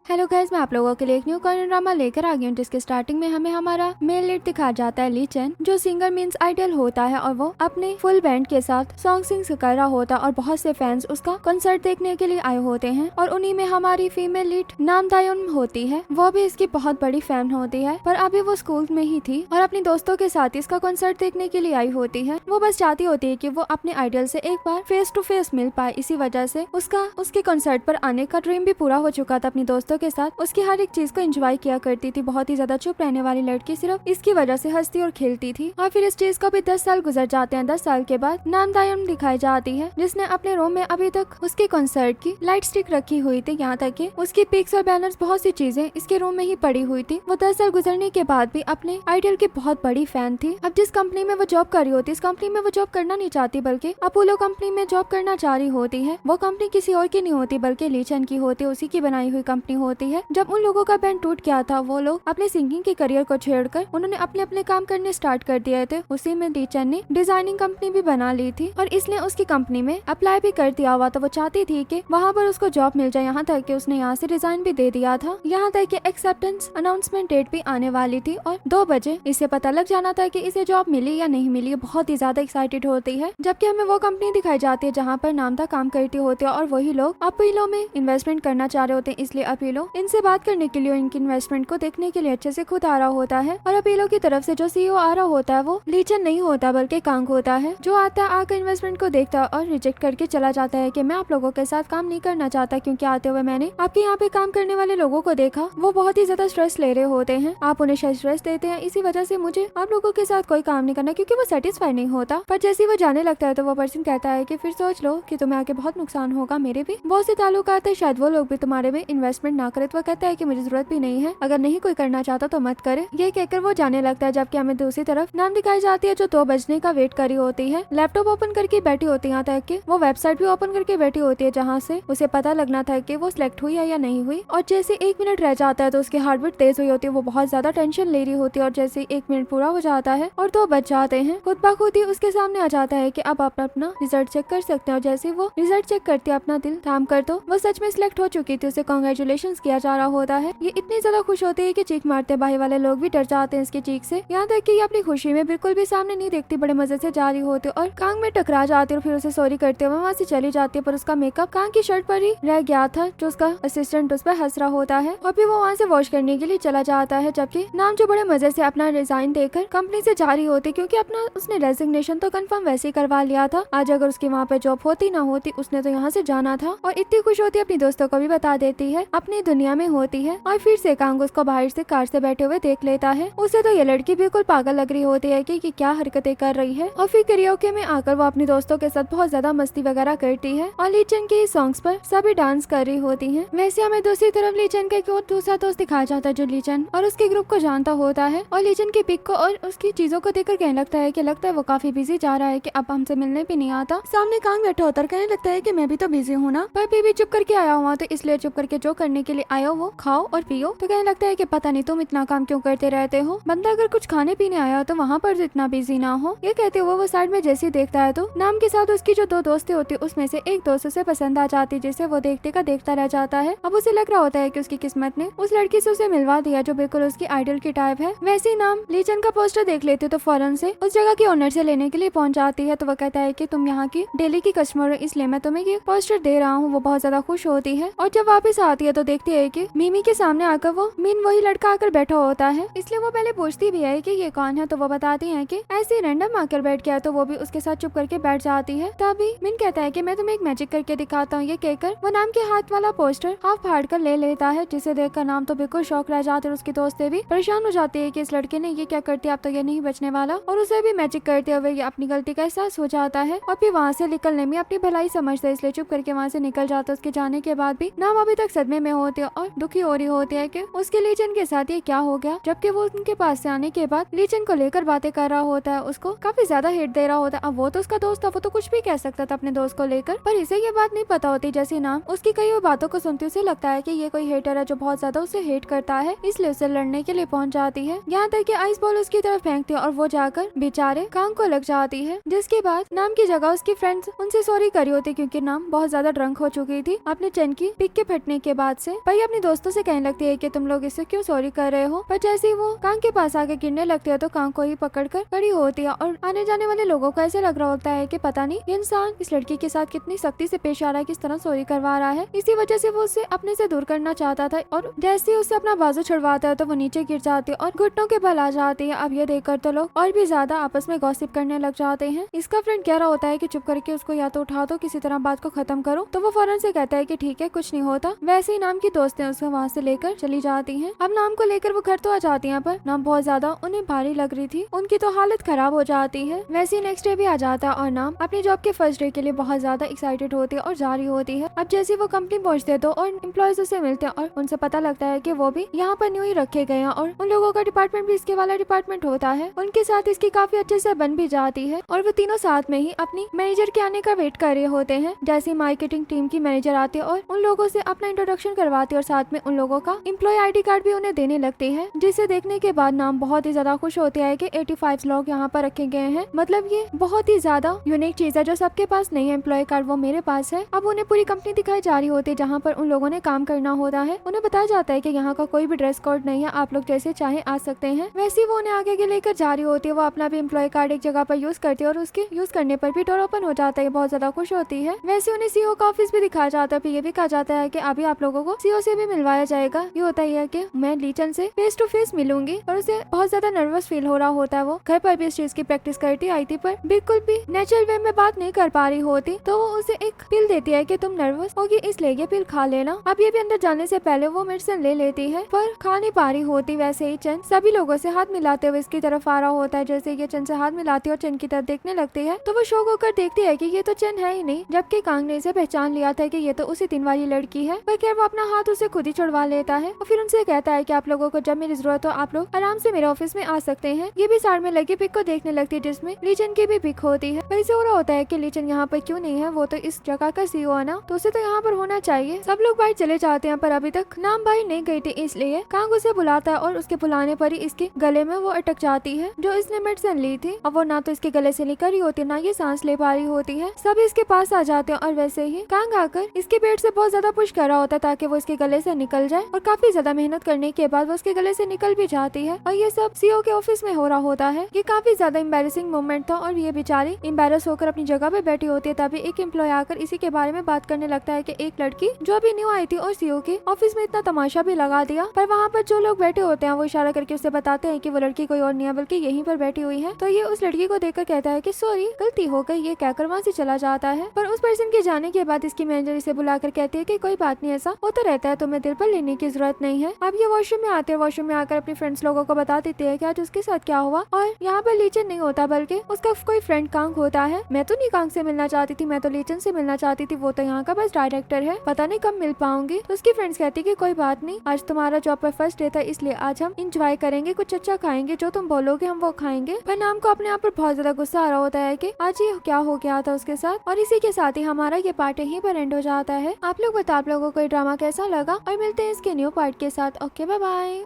Hello guys, मैं आप लोगों के लिए एक न्यू कोरियन ड्रामा लेकर आ गई हूँ जिसके स्टार्टिंग में हमें हमारा मेल लीड दिखाया जाता है ली चेन, जो सिंगर मींस आइडल होता है और वो अपने फुल बैंड के साथ सॉन्ग सिंग कर रहा होता है और बहुत से फैंस उसका कंसर्ट देखने के लिए आए होते हैं। और उन्हीं में हमारी फीमेल लीड नाम दायोन होती है, वो भी इसकी बहुत बड़ी फैन होती है, पर अभी वो स्कूल में ही थी और अपने दोस्तों के साथ इसका कंसर्ट देखने के लिए आई होती है। वो बस चाहती होती है कि वो अपने आइडल से एक बार फेस टू फेस मिल पाए, इसी वजह से उसके कंसर्ट पर आने का ड्रीम भी पूरा हो चुका था। अपने दोस्तों के साथ उसकी हर एक चीज को एंजॉय किया करती थी। बहुत ही ज्यादा चुप रहने वाली लड़की सिर्फ इसकी वजह से हंसती और खेलती थी। और फिर इस चीज को भी 10 साल गुजर जाते हैं। 10 साल के बाद नाम दायोन दिखाई जाती है, जिसने अपने रूम में अभी तक उसके कंसर्ट की लाइट स्टिक रखी हुई थी, यहाँ तक कि उसकी पिक्स और बैनर्स बहुत सी चीजें इसके रूम में ही पड़ी हुई थी। वो 10 साल गुजरने के बाद भी अपने आइडल की बहुत बड़ी फैन थी। अब जिस कंपनी में वो जॉब कर रही होती, इस कंपनी में वो जॉब करना नहीं चाहती, बल्कि अपोलो कंपनी में जॉब करना चाह रही होती है। वो कंपनी किसी और की नहीं होती बल्कि ली चेन की होती है, उसी की बनाई हुई कंपनी होती है। जब उन लोगों का बैंड टूट गया था, वो लोग अपने सिंगिंग के करियर को छेड़कर उन्होंने अपने अपने काम करने स्टार्ट कर दिए थे। उसी में ली चेन ने डिजाइनिंग कंपनी भी बना ली थी और इसलिए उसकी कंपनी में अप्लाई भी कर दिया हुआ था। वो चाहती थी कि वहाँ पर उसको जॉब मिल जाए, यहाँ तक कि उसने यहाँ से रिजाइन भी दे दिया था। यहाँ तक कि एक्सेप्टेंस अनाउंसमेंट डेट भी आने वाली थी और 2 बजे इसे पता लग जाना था कि इसे जॉब मिली या नहीं मिली। बहुत ही ज्यादा एक्साइटेड होती है। जबकि हमें वो कंपनी दिखाई जाती है जहाँ पर नामदा काम करती होती है और वही लोग अपोलो में इन्वेस्टमेंट करना चाह रहे होते हैं। इसलिए अपोलो इनसे बात करने के लिए, इनकी इन्वेस्टमेंट को देखने के लिए अच्छे से खुद आ रहा होता है। और अपोलो की तरफ से जो सीईओ आ रहा होता है वो ली चेन नहीं होता बल्कि कांग होता है, जो आता है आकर इन्वेस्टमेंट को देखता है और रिजेक्ट करके चला जाता है कि मैं आप लोगों के साथ काम नहीं करना चाहता, क्योंकि आते हुए मैंने आपके यहाँ पे काम करने वाले लोगों को देखा, वो बहुत ही ज्यादा स्ट्रेस ले रहे होते हैं, आप उन्हें स्ट्रेस देते हैं, इसी वजह से मुझे आप लोगों के साथ कोई काम नहीं करना, क्योंकि वो सेटिस्फाई नहीं होता। पर जैसे वो जाने लगता है तो वो पर्सन कहता है कि फिर सोच लो कि तुम्हें आगे बहुत नुकसान होगा, मेरे भी बहुत से ताल्लुकात है, शायद वो लोग भी तुम्हारे में इन्वेस्टमेंट ना करे। तो वो कहता है कि मुझे जरूरत भी नहीं है, अगर नहीं कोई करना चाहता तो मत करे। ये कहकर वो जाने लगता है। जबकि हमें दूसरी तरफ नाम दिखाई जाती है जो 2 बजने का वेट करी होती है, लैपटॉप ओपन करके बैठी होती है, यहाँ तक कि वो वेबसाइट भी ओपन करके बैठी होती है जहाँ से उसे पता लगना था कि वो सिलेक्ट हुई है या नहीं हुई। और जैसे 1 मिनट रह जाता है तो उसकी हार्ट बीट तेज हुई होती है, वो बहुत ज्यादा टेंशन ले रही होती है। और जैसे 1 मिनट पूरा हो जाता है और 2 बज जाते हैं, खुद ब खुद ही उसके सामने आ जाता है कि अब आप अपना रिजल्ट चेक कर सकते हैं। और जैसे वो रिजल्ट चेक करती है अपना दिल थाम कर, तो वो सच में सिलेक्ट हो चुकी थी। उसे कांग्रेचुलेशन किया जा रहा होता है। ये इतनी ज्यादा खुश होती है कि चीख मारते बाहर वाले लोग भी डर जाते हैं इसकी चीख से। यहाँ तक कि ये अपनी खुशी में बिल्कुल भी सामने नहीं देखती, बड़े मजे से जा रही होती और कांग में टकरा जाती है और फिर उसे सॉरी करते हुए वहाँ से चली जाती है। पर उसका मेकअप कांग की शर्ट पर ही रह गया था, जो उसका असिस्टेंट उस पर हंस रहा होता है और फिर वो वहाँ से वॉश करने के लिए चला जाता है। जबकि नाम जो बड़े मजे से अपना रिजाइन देकर कंपनी से जा रही होती, क्योंकि अपना उसने रेजिग्नेशन तो कंफर्म वैसे ही करवा लिया था। आज अगर उसकी वहाँ पे जॉब होती ना होती, उसने तो यहाँ से जाना था। और इतनी खुश होती है, अपनी दोस्तों को भी बता देती है, अपनी दुनिया में होती है। और फिर से कांग उसको बाहर से कार से बैठे हुए देख लेता है। उसे तो ये लड़की बिल्कुल पागल लग रही होती है कि क्या हरकतें कर रही है। और फिर करियोके में आकर वो अपने दोस्तों के साथ बहुत ज्यादा मस्ती वगैरह करती है और ली चेन के सॉन्ग्स पर सभी डांस कर रही होती हैं। वैसे हमें दूसरी तरफ ली चेन का एक और दूसरा दोस्त दिखाया जाता है जो ली चेन और उसके ग्रुप को जानता होता है और ली चेन की पिक को और उसकी चीजों को देखकर कहने लगता है वो काफी बिजी जा रहा है, कि अब हमसे मिलने भी नहीं आता। सामने कांग बैठा होता है, कहने लगता है कि मैं भी तो बिजी हूँ ना, पर भी चुप करके आया हुआ, तो इसलिए चुप करके जो करने के लिए आयो वो खाओ और पियो। तो कहने लगता है कि पता नहीं तुम इतना काम क्यों करते रहते हो, बंदा अगर कुछ खाने पीने आया हो तो वहाँ पर इतना बिजी ना हो। ये कहते हुए वो साइड में जैसे देखता है तो नाम के साथ उसकी जो 2 दोस्तें होती है उसमें से एक दोस्त उसे पसंद आ जाती, जिसे वो देखते का देखता रह जाता है। अब उसे लग रहा होता है कि उसकी किस्मत ने उस लड़की से उसे मिलवा दिया जो बिल्कुल उसकी आइडल की टाइप है। वैसे ही नाम ली चेन का पोस्टर देख लेते तो फौरन से उस जगह की ओनर से लेने के लिए पहुंच जाती है। तो वो कहता है कि तुम यहाँ की डेली की कस्टमर हो, इसलिए मैं तुम्हें ये पोस्टर दे रहा हूँ। वो बहुत ज्यादा खुश होती है और जब वापस आती है तो देखती है कि मिमी के सामने आकर वो मीन वही लड़का आकर बैठा होता है। इसलिए वो पहले पूछती भी है कि ये कौन है, तो वो बताती है कि ऐसे रैंडम आकर बैठ गया। तो वो भी उसके साथ चुप करके बैठ जाती है। तभी मिन कहता है कि मैं तुम्हें एक मैजिक करके दिखाता हूँ। ये कहकर वो नाम के हाथ वाला पोस्टर हाफ फाड़ कर ले लेता है, जिसे देखकर नाम तो बिल्कुल शौक रह जाते है। उसकी दोस्तें भी परेशान हो जाती है कि इस लड़के ने ये क्या कर दिया, अब तो ये नहीं बचने वाला। और उसे भी मैजिक करते हुए ये अपनी गलती का एहसास हो जाता है और फिर वहाँ से निकलने में अपनी भलाई समझता है, इसलिए चुप करके वहाँ से निकल जाता है। उसके जाने के बाद भी नाम अभी तक सदमे में होती है और दुखी हो रही होती है कि उसके ली चेन के साथ ये क्या हो गया। जबकि वो उनके पास से आने के बाद ली चेन को लेकर बातें कर रहा होता है, उसको काफी ज्यादा हिट दे रहा होता है। अब वो तो उसका दोस्त था, वो तो कुछ भी कह सकता था अपने दोस्त को लेकर, पर इसे ये बात नहीं पता होती। जैसे नाम उसकी कई हुई बातों को सुनती उसे लगता है कि ये कोई हेटर है जो बहुत ज्यादा उसे हेट करता है, इसलिए उसे लड़ने के लिए पहुंच जाती है। यहाँ तक कि आइस बॉल उसकी तरफ फेंकती है और वो जाकर बेचारे कांग को लग जाती है, जिसके बाद नाम की जगह उसकी फ्रेंड्स उनसे सॉरी करी होती, क्योंकि नाम बहुत ज्यादा ड्रंक हो चुकी थी अपने चेन की पिक के फटने के बाद से। पर ये अपने दोस्तों से कहने लगती है कि तुम लोग इससे क्यों सॉरी कर रहे हो। पर जैसे ही वो कांग के पास आके गिरने लगती है तो कांग को ही पकड़कर खड़ी होती है और आने जाने वाले लोगों को ऐसे लग रहा होता है कि पता नहीं ये इंसान इस लड़की के साथ कितनी सख्ती से पेश आ रहा है, किस तरह सॉरी करवा रहा है। इसी वजह से वो उसे अपने से दूर करना चाहता था और जैसे ही उससे अपना बाजू छुड़वाता है तो वो नीचे गिर जाती है और घुटनों के बल आ जाती है। अब ये देखकर तो लोग और भी ज्यादा आपस में गॉसिप करने लग जाते हैं। इसका फ्रेंड कह रहा होता है कि चुप करके उसको या तो उठा दो, किसी तरह बात को खत्म करो। तो वो फौरन से कहता है कि ठीक है, कुछ नहीं होता। वैसे ही नाम की दोस्तें उसको वहाँ से लेकर चली जाती हैं। अब नाम को लेकर वो घर तो आ जाती हैं पर नाम बहुत ज्यादा उन्हें भारी लग रही थी, उनकी तो हालत खराब हो जाती है। वैसे ही नेक्स्ट डे भी आ जाता है और नाम अपनी जॉब के फर्स्ट डे के लिए बहुत ज्यादा एक्साइटेड होती है और जा रही होती है। अब जैसे वो कंपनी पहुंचते हैं तो और एम्प्लॉयज से मिलते हैं और उनसे पता लगता है कि वो भी यहाँ पर न्यू ही रखे गए हैं और उन लोगों का डिपार्टमेंट भी इसके वाला डिपार्टमेंट होता है। उनके साथ इसकी काफी अच्छे से बन भी जाती है और वो तीनों साथ में ही अपनी मैनेजर के आने का वेट कर रहे होते हैं। जैसे मार्केटिंग टीम की मैनेजर आती है और उन लोगों से अपना इंट्रोडक्शन करवाती है और साथ में उन लोगों का एम्प्लॉय आईडी कार्ड भी उन्हें देने लगती है, जिसे देखने के बाद नाम बहुत ही ज्यादा खुश होती है कि 85 लोग यहाँ पर रखे गए हैं। मतलब ये बहुत ही ज्यादा यूनिक चीज है जो सबके पास नहीं है। एम्प्लॉय कार्ड वो मेरे पास है। अब उन्हें पूरी कंपनी दिखाई जा रही होती है जहाँ पर उन लोगों ने काम करना होता है। उन्हें बताया जाता है कि यहाँ का कोई भी ड्रेस कोड नहीं है, आप लोग जैसे चाहे आ सकते हैं। वैसे ही वो उन्हें आगे के लेकर जा रही होती है। वो अपना भी एम्प्लॉय कार्ड एक जगह पर यूज करती है और उसके यूज करने पर भी डोर ओपन हो जाता है। बहुत ज्यादा खुश होती है। वैसे उन्हें सीईओ का ऑफिस भी दिखाया जाता है। फिर ये भी कहा जाता है कि अभी आप लोगों को सीईओ से भी मिलवाया जाएगा। ये होता है कि मैं लीचन से फेस टू फेस मिलूंगी और उसे बहुत ज्यादा नर्वस फील हो रहा होता है। वो घर पर भी इस चीज की प्रैक्टिस करती आई थी पर बिल्कुल भी नेचुरल वे में बात नहीं कर पा रही होती। तो वो उसे एक पिल देती है कि तुम नर्वस होगी इसलिए ये पिल खा लेना। अब ये भी अंदर जाने से पहले वो मेडिसिन ले लेती है पर खा नहीं पा रही होती। वैसे ही चंद सभी लोगों से हाथ मिलाते हुए इसकी तरफ आ रहा होता है। जैसे ये चंद से हाथ मिलाती है और चंद की तरफ देखने लगती है तो वो शौक होकर देखती है कि ये तो चंद है ही नहीं, जबकि कांग ने इसे पहचान लिया था कि ये तो उसी दिन वाली लड़की है। पर खैर वो अपना हाथ उसे खुद ही छुड़वा लेता है और फिर उनसे कहता है कि आप लोगों को जब मेरी जरूरत हो आप लोग आराम से मेरे ऑफिस में आ सकते हैं। ये भी साइड में लगी पिक को देखने लगती है जिसमें लीचन की भी पिक होती है। वैसे हो रहा होता है कि लीचन यहाँ पर क्यों नहीं है, वो तो इस जगह का सीईओ है ना, तो उसे तो यहाँ पर होना चाहिए। सब लोग बाहर चले जाते हैं पर अभी तक नाम बाहर नहीं गई थी, इसलिए कांग उसे बुलाता है और उसके बुलाने पर ही इसके गले में वो अटक जाती है जो इसने मेडिसिन ली थी। अब वो ना तो इसके गले से निकल रही होती है ना ये सांस ले पा रही होती है। सब इसके पास आ जाते हैं और वैसे ही कांग आकर इसके पेट से बहुत ज्यादा पुश कर रहा होता है ताकि वो इसके गले से निकल जाए और काफी ज्यादा मेहनत करने के बाद वो उसके गले से निकल भी जाती है। और ये सब सीईओ के ऑफिस में हो रहा होता है। ये काफी ज्यादा एम्बैरेसिंग मोमेंट था और ये बेचारी एम्बैरस होकर अपनी जगह पे बैठी होती है। तभी एक एम्प्लॉय आकर इसी के बारे में बात करने लगता है कि एक लड़की जो अभी न्यू आई थी और सीईओ के ऑफिस में इतना तमाशा भी लगा दिया। पर वहाँ पर जो लोग बैठे होते हैं वो इशारा करके उसे बताते हैं कि वो लड़की कोई और नहीं है बल्कि यहीं पर बैठी हुई है। तो ये उस लड़की को देखकर कहता है कि सॉरी गलती हो गई, ये कहकर वहाँ से चला जाता है। पर उस पर्सन के जाने के बाद इसकी मैनेजर इसे बुलाकर कहती है कि कोई बात नहीं, ऐसा होता रहता है, तुम्हें दिल पर लेने की जरूरत नहीं है। अब ये वॉशरूम में आते हैं। वॉशरूम में आकर अपने फ्रेंड्स लोगों को बता देते हैं कि आज उसके साथ क्या हुआ और यहाँ पर लीचन नहीं होता बल्कि उसका कोई फ्रेंड कांग होता है। मैं तो नहीं कांग से मिलना चाहती थी, मैं तो लीचन से मिलना चाहती थी, वो तो यहाँ का बस डायरेक्टर है, पता नहीं कब मिल पाऊंगी। तो उसकी फ्रेंड्स कहती कि कोई बात नहीं, आज तुम्हारा जॉब पर फर्स्ट डे था इसलिए आज हम इंजॉय करेंगे, कुछ अच्छा खाएंगे, जो तुम बोलोगे हम वो खाएंगे। पर नाम को अपने आप पर बहुत ज्यादा गुस्सा आ रहा होता है कि आज ये क्या हो गया था उसके साथ। और इसी के साथ ही हमारा ये पार्ट यहीं पर एंड हो जाता है। आप लोग बताओ आप लोगों को ये ड्रामा कैसा लगा और मिलते हैं इसके न्यू पार्ट के साथ। Okay bye bye.